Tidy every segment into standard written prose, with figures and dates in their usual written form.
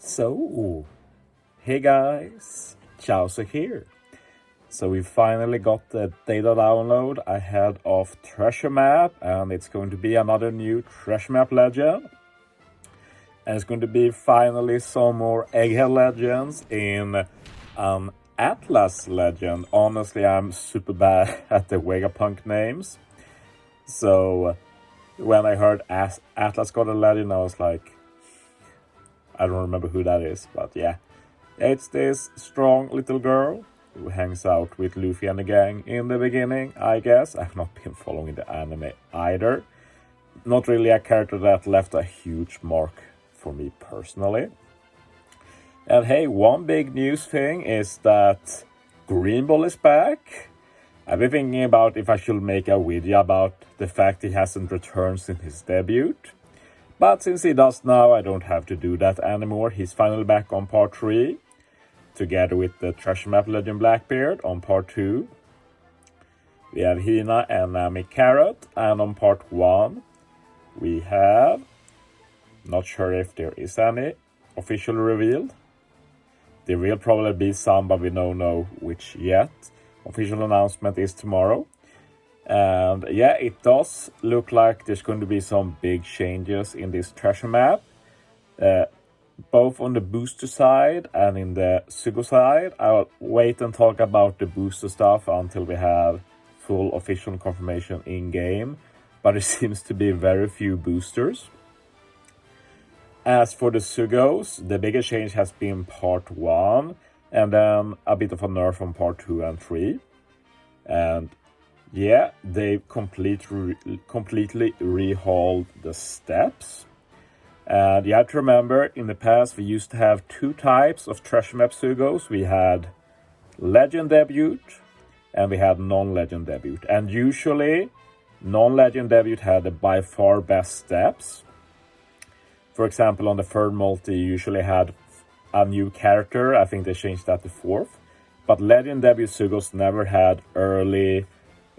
So, hey guys, Chauzu here. So we finally got the data download ahead of Treasure Map, and it's going to be another new Treasure Map legend. And it's going to be finally some more Egghead legends in an Atlas legend. Honestly, I'm super bad at the Vegapunk names. So when I heard Atlas got a legend, I was like, I don't remember who that is, but yeah. It's this strong little girl who hangs out with Luffy and the gang in the beginning, I guess. I've not been following the anime either. Not really a character that left a huge mark for me personally. And hey, one big news thing is that Green Ball is back. I've been thinking about if I should make a video about the fact he hasn't returned since his debut. But since he does now, I don't have to do that anymore. He's finally back on part 3, together with the Treasure Map Legend Blackbeard on part 2. We have Hina and Nami Carrot, and on part 1, we have... Not sure if there is any officially revealed. There will probably be some, but we don't know which yet. Official announcement is tomorrow. And yeah, it does look like there's going to be some big changes in this treasure map. Both on the booster side and in the Sugo side. I'll wait and talk about the booster stuff until we have full official confirmation in-game. But it seems to be very few boosters. As for the Sugos, the biggest change has been part 1. And then a bit of a nerf on part 2 and 3. And yeah, they completely rehauled the steps. And you have to remember, in the past we used to have 2 types of Treasure Map Sugos. We had Legend Debut and we had Non-Legend Debut. And usually, Non-Legend Debut had the by far best steps. For example, on the third multi, you usually had a new character. I think they changed that to 4th. But Legend Debut Sugos never had early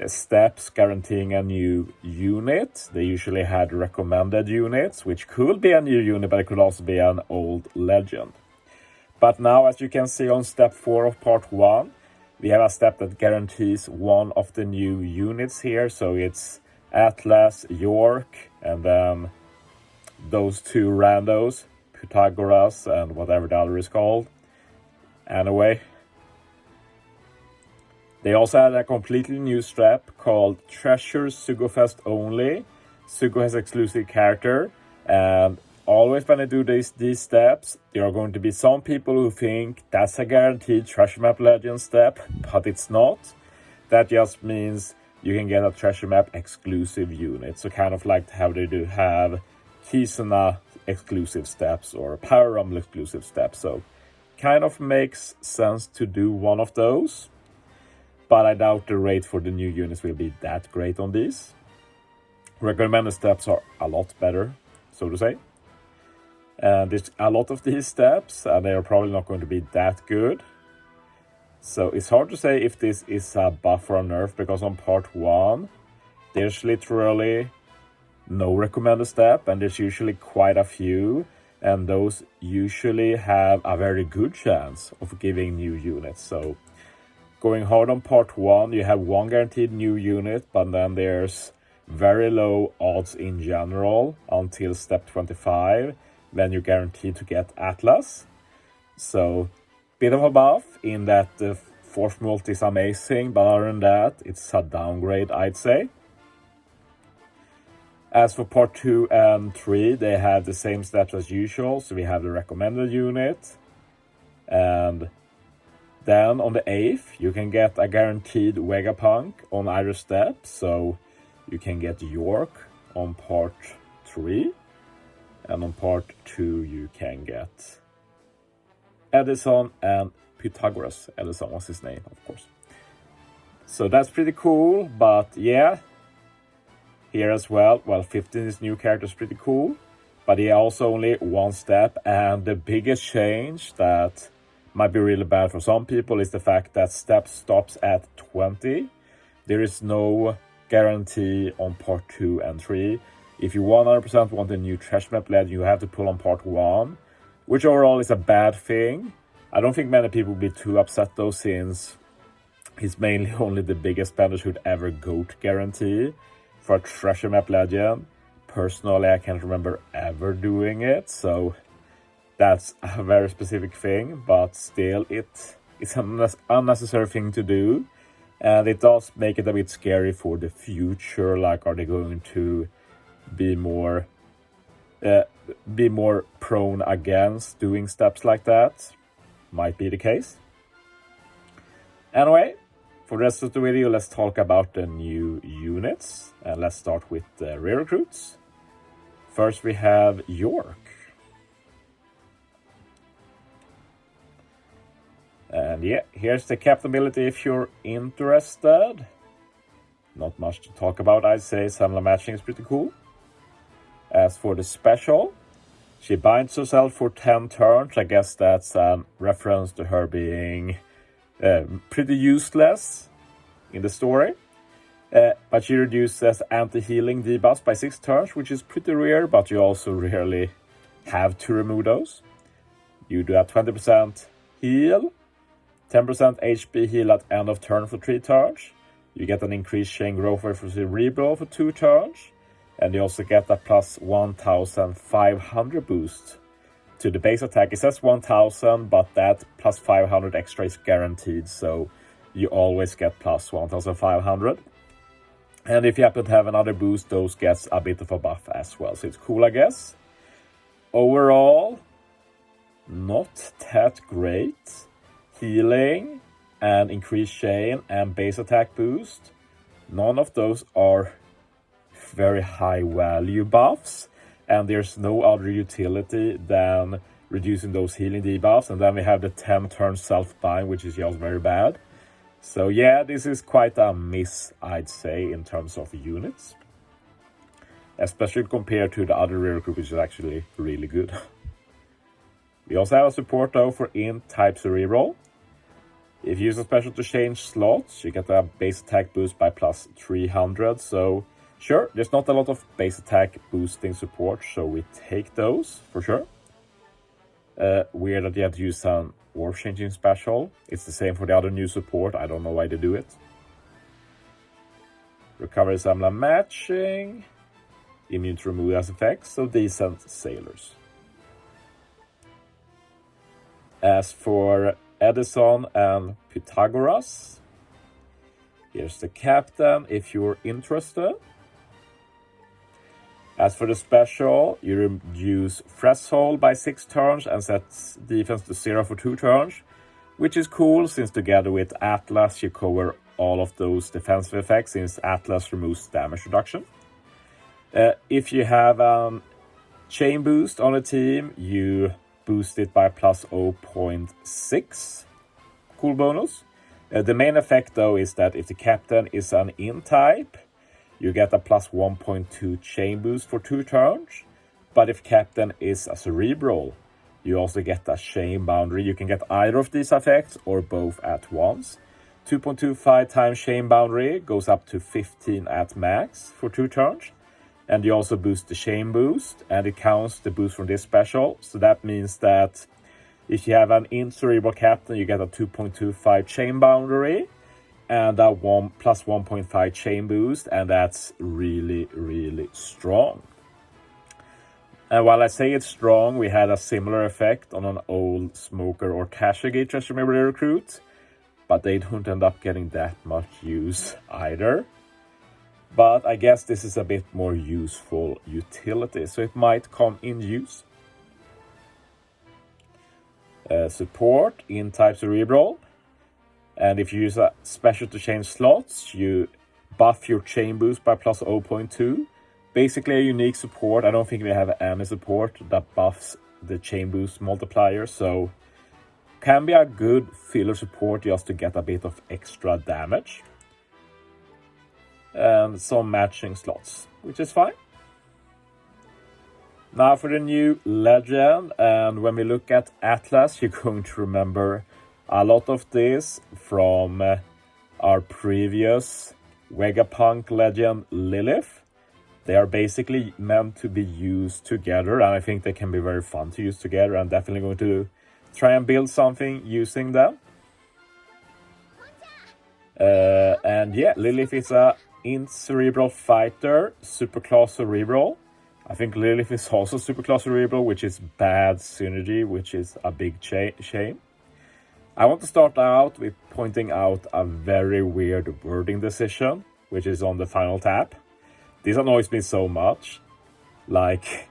steps guaranteeing a new unit. They usually had recommended units, which could be a new unit, but it could also be an old legend. But now, as you can see on step 4 of part 1, we have a step that guarantees one of the new units here. So it's Atlas, York, and then those 2 randos, Pythagoras and whatever the other is called. Anyway, they also had a completely new step called Treasure Sugo Fest Only. Sugo has exclusive character, and always when I do these steps, there are going to be some people who think that's a guaranteed Treasure Map Legend step, but it's not. That just means you can get a Treasure Map exclusive unit. So kind of like how they do have Kizuna exclusive steps or Power Rumble exclusive steps. So kind of makes sense to do one of those. But I doubt the rate for the new units will be that great on these. Recommended steps are a lot better, so to say. And there's a lot of these steps, and they are probably not going to be that good. So it's hard to say if this is a buff or a nerf, because on part 1, there's literally no recommended step, and there's usually quite a few. And those usually have a very good chance of giving new units. So going hard on part 1, you have 1 guaranteed new unit, but then there's very low odds in general until step 25, when you're guaranteed to get Atlas. So, bit of a buff in that the 4th multi is amazing, but other than that, it's a downgrade, I'd say. As for part 2 and 3, they have the same steps as usual, so we have the recommended unit, and then on the 8th, you can get a guaranteed Vegapunk on either step. So you can get York on part 3. And on part 2, you can get Edison and Pythagoras. Edison was his name, of course. So that's pretty cool. But yeah, here as well, 15 is new character is pretty cool. But yeah, also only 1 step. And the biggest change that might be really bad for some people is the fact that step stops at 20. There is no guarantee on part 2 and 3. If you 100% want a new Treasure Map legend, you have to pull on part 1. which overall is a bad thing. I don't think many people will be too upset though, since he's mainly only the biggest spender who'd ever GOAT guarantee for a treasure map legend. Personally, I can't remember ever doing it, so that's a very specific thing, but still it's an unnecessary thing to do. And it does make it a bit scary for the future, like are they going to be more prone against doing steps like that? Might be the case. Anyway, for the rest of the video, let's talk about the new units. And let's start with the rare recruits. First we have York. And yeah, here's the captain ability if you're interested. Not much to talk about, I'd say. Samla matching is pretty cool. As for the special, she binds herself for 10 turns. I guess that's a reference to her being pretty useless in the story. But she reduces anti-healing debuffs by 6 turns, which is pretty rare, but you also rarely have to remove those. You do have 20% heal, 10% HP heal at end of turn for 3 turns. You get an increased chain growth rate for Cerebral for 2 turns. And you also get a plus 1,500 boost to the base attack. It says 1,000, but that plus 500 extra is guaranteed. So you always get plus 1,500. And if you happen to have another boost, those gets a bit of a buff as well. So it's cool, I guess. Overall, not that great. Healing and increased chain and base attack boost. None of those are very high value buffs, and there's no other utility than reducing those healing debuffs. And then we have the 10 turn self-bind, which is just very bad. So yeah, this is quite a miss, I'd say, in terms of units, especially compared to the other rare recruit, which is actually really good. We also have a support though for int type Cerebral. If you use a special to change slots, you get a base attack boost by plus 300. So sure, there's not a lot of base attack boosting support, so we take those for sure. Weird that you have to use an orb changing special. It's the same for the other new support. I don't know why they do it. Recovery Samla matching. Immune to remove as effects, so decent sailors. As for Edison and Pythagoras, here's the captain if you're interested. As for the special, you reduce threshold by 6 turns and set defense to 0 for 2 turns, which is cool since together with Atlas you cover all of those defensive effects, since Atlas removes damage reduction. If you have a chain boost on a team, you boost it by plus 0.6. Cool bonus. The main effect though is that if the captain is an int type, you get a plus 1.2 chain boost for 2 turns. But if captain is a Cerebral, you also get a chain boundary. You can get either of these effects or both at once. 2.25 times chain boundary goes up to 15 at max for 2 turns. And you also boost the chain boost, and it counts the boost from this special. So that means that if you have an int Cerebral captain, you get a 2.25 chain boundary and a plus 1.5 chain boost, and that's really, really strong. And while I say it's strong, we had a similar effect on an old Smoker or Tashigate Treasure Memory recruit, but they don't end up getting that much use either. But I guess this is a bit more useful utility, so it might come in use. Support in type Cerebral. And if you use a special to change slots, you buff your chain boost by plus 0.2. Basically a unique support. I don't think we have any support that buffs the chain boost multiplier, so can be a good filler support just to get a bit of extra damage. And some matching slots, which is fine. Now for the new legend, and when we look at Atlas, you're going to remember a lot of this from our previous Vegapunk legend Lilith. They are basically meant to be used together, and I think they can be very fun to use together. I'm definitely going to try and build something using them. And yeah, Lilith is a int cerebral fighter, superclass cerebral. I think Lilith is also superclass cerebral, which is bad synergy, which is a big shame. I want to start out with pointing out a very weird wording decision, which is on the final tap. This annoys me so much. Like,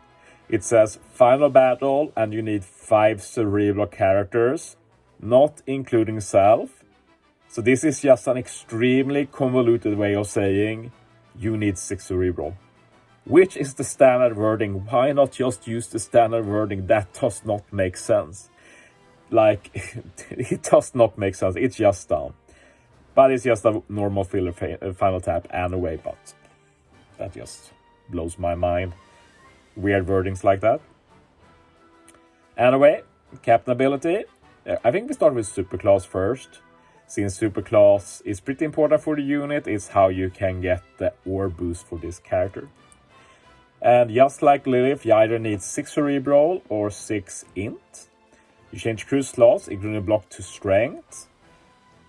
it says final battle and you need 5 cerebral characters, not including self. So this is just an extremely convoluted way of saying you need 6 cerebral. Which is the standard wording? Why not just use the standard wording? That does not make sense. Like, it does not make sense. It's just dumb. But it's just a normal filler final tap anyway, but that just blows my mind. Weird wordings like that. Anyway, captain ability. I think we start with superclass first. Since superclass is pretty important for the unit, it's how you can get the ore boost for this character. And just like Lilith, you either need 6 cerebral or 6 int. You change crew slots, including block to strength.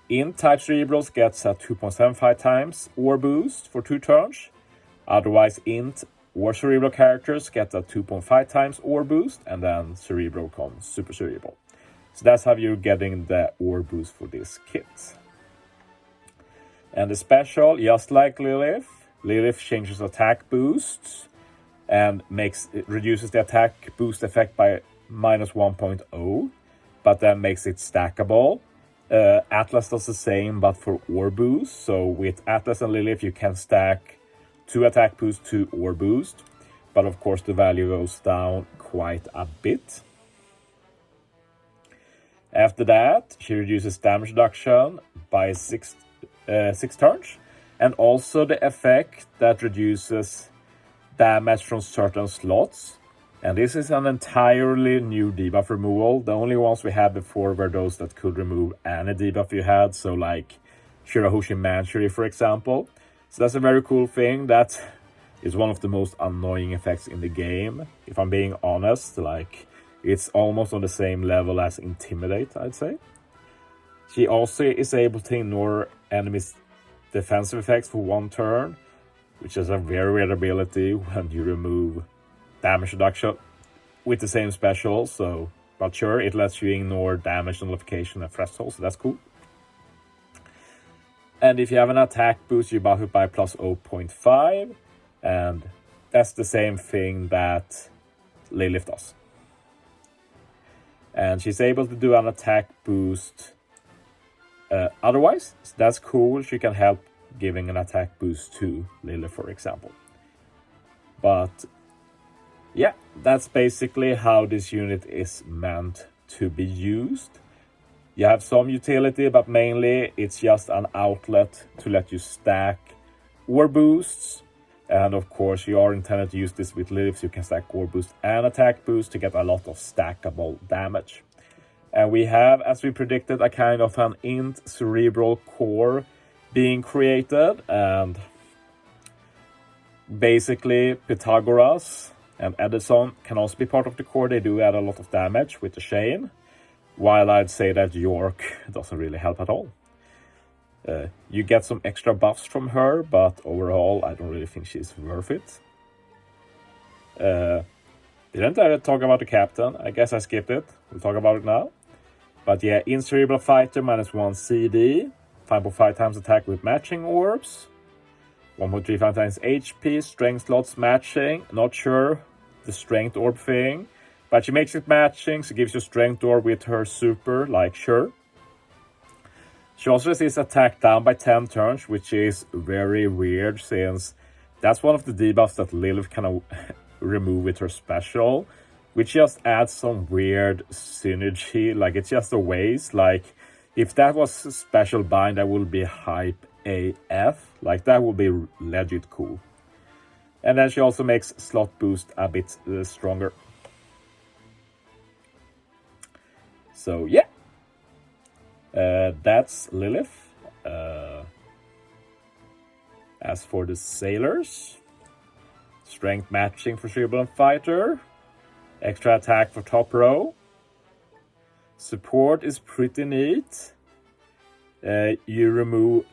Int type cerebrals gets a 2.75 times ore boost for 2 turns. Otherwise, int or cerebral characters get a 2.5 times ore boost, and then cerebral becomes super cerebral. So that's how you're getting the ore boost for this kit. And the special, just like Lilith, Lilith changes attack boosts and reduces the attack boost effect by minus 1.0, but then makes it stackable. Atlas does the same, but for ore boost. So with Atlas and Lilith, you can stack 2 attack boost, 2 ore boost. But of course, the value goes down quite a bit. After that, she reduces damage reduction by 6 turns. And also the effect that reduces damage from certain slots. And this is an entirely new debuff removal. The only ones we had before were those that could remove any debuff you had. So like Shirahoshi Manchuri, for example. So that's a very cool thing. That is one of the most annoying effects in the game. If I'm being honest, like it's almost on the same level as Intimidate, I'd say. She also is able to ignore enemies' defensive effects for 1 turn, which is a very weird ability when you remove damage reduction with the same special. So, but sure, it lets you ignore damage nullification and threshold, so that's cool. And if you have an attack boost, you buff it by plus 0.5, and that's the same thing that Lilith does. And she's able to do an attack boost otherwise, so that's cool. She can help giving an attack boost to Lilith, for example. But yeah, that's basically how this unit is meant to be used. You have some utility, but mainly it's just an outlet to let you stack ore boosts. And of course, you are intended to use this with Lilith, so you can stack ore boost and attack boost to get a lot of stackable damage. And we have, as we predicted, a kind of an int cerebral core being created. And basically, Pythagoras and Edison can also be part of the core. They do add a lot of damage with the chain, while I'd say that York doesn't really help at all. You get some extra buffs from her, but overall, I don't really think she's worth it. Didn't I talk about the captain? I guess I skipped it. We'll talk about it now. But yeah, in Cerebral Fighter, -1 CD, 5.5 times attack with matching orbs, 1.35 times HP, strength slots matching. Not sure the strength orb thing, but she makes it matching, so gives you strength orb with her super, like sure. She also sees attack down by 10 turns, which is very weird, since that's one of the debuffs that Lilith can remove with her special, which just adds some weird synergy. Like, it's just a waste. Like, if that was special bind, that would be hype AF. Like, that would be legit cool. And then she also makes slot boost a bit stronger. So, yeah. That's Lilith. As for the sailors, Strength matching for Cerebral and Fighter. Extra attack for top row. Support is pretty neat. You remove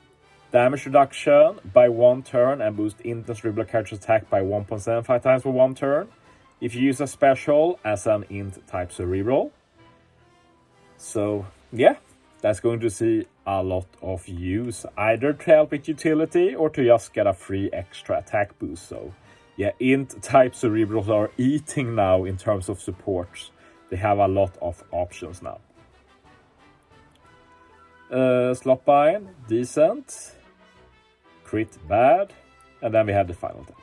damage reduction by 1 turn and boost int and cerebral character's attack by 1.75 times for 1 turn if you use a special as an int type cerebral. So yeah, that's going to see a lot of use, either to help with utility or to just get a free extra attack boost. So yeah, int type cerebrals are eating now in terms of supports. They have a lot of options now. Slopine, decent. Crit, bad. And then we have the final thing.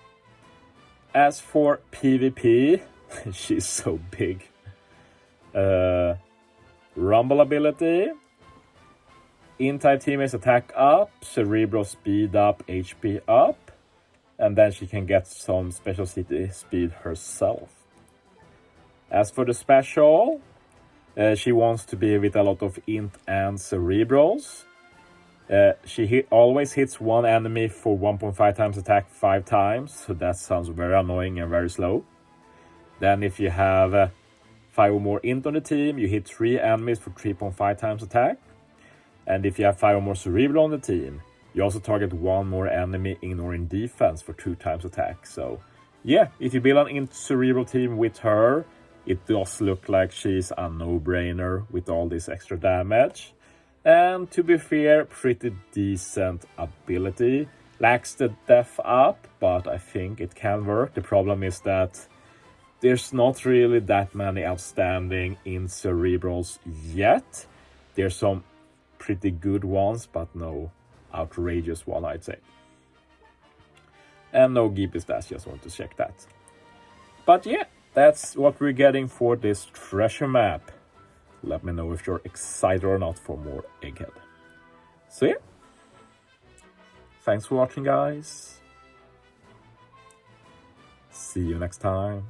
As for PvP, she's so big. Rumble ability. In-type teammates attack up, Cerebral speed up, HP up. And then she can get some special city speed herself. As for the special, she wants to be with a lot of int and cerebrals. She always hits one enemy for 1.5 times attack 5 times. So that sounds very annoying and very slow. Then if you have 5 or more int on the team, you hit 3 enemies for 3.5 times attack. And if you have 5 or more cerebral on the team, you also target 1 more enemy ignoring defense for 2 times attack. So yeah, if you build an int cerebral team with her, it does look like she's a no-brainer with all this extra damage. And to be fair, pretty decent ability. Lacks the def up, but I think it can work. The problem is that there's not really that many outstanding int cerebrals yet. There's some pretty good ones, but no outrageous one, I'd say. And no Geepy stats, just want to check that. But yeah, that's what we're getting for this treasure map. Let me know if you're excited or not for more Egghead. So yeah, thanks for watching, guys. See you next time.